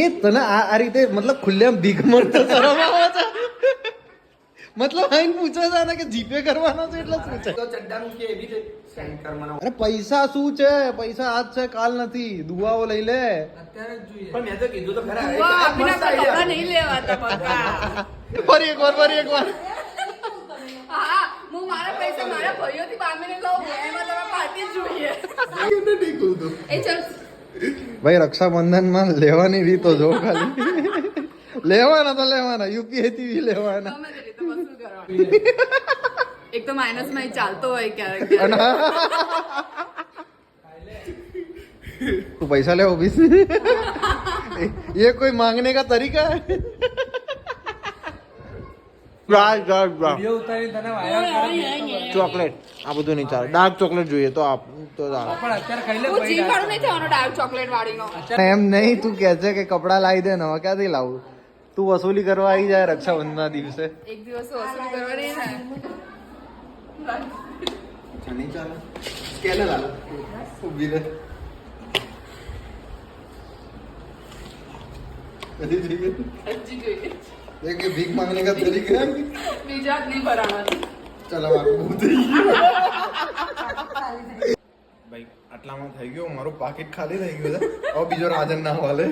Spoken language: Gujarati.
એ તને આ રીતે મતલબ ખુલ્લેમ ભીખ મળતો શરમ આવે છે? મતલબ આઈને પૂછે છે ને કે જીપે કરવાનો છે એટલે શું છે? તો ચડ્ડાનું કે એવી રીતે સેન્ડ કરવાનો. અરે પૈસા શું છે? પૈસા આજ છે કાલ નથી. દુઆઓ લઈ લે. અત્યારે જ જોઈએ. પણ મેં તો કીધું તો ખરા. વાહ, આપીના તો કપડા નહીં લેવાતા બકા. ફરી એકવાર હા, હું મારા પૈસા મારા ભાઈઓથી બાંધીને લઉં. એમાં તમે પાર્ટી જ જોઈએ. એ ચલ. ભાઈ રક્ષાબંધનમાં લેવાની રીતો જો ખાલી. લેવાના તો લેવાના યુપીઆઈ થી લેવાના. ગમે તે રીતે વસૂલ કરવાનું. એક તો માઇનસ માં ચાલતો હોય ક્યારેક. तू पैसा ले ऑफिस ये कोई मांगने का तरीका है? વિડિયો ઉતારી તને વાયરલ કરે. ચોકલેટ આ બધું નહીં ચાલે. ડાર્ક ચોકલેટ જોઈએ તો આપ તો ચાલે. પણ અત્યારે ખાઈ લે હું ભાઈ. જીવવાનું નહીં થવાનો ડાર્ક ચોકલેટ વાળીનો. એમ નહીં તું કહે છે કે કપડા લાવી દે ને હવે ક્યાંથી લાવું? તું વસૂલી કરવા આવી જાય રક્ષાબંધનના દિવસે. એક દિવસ તો વસૂલ કરવાની ને. નહીં ચાલે સ્કેનર આલે ઊભી રહે. કદી જોઈએ હજી જોઈએ. એક ભીખ માંગને કા તરીકા બીજા જ નહીં ભરાવાનું. ચલો બહુ થઈ ગયું ભાઈ. આટલામાં થઈ ગયો મારું પાકીટ ખાલી થઈ ગયું છે. હવે બીજો રાજન ના વાલે.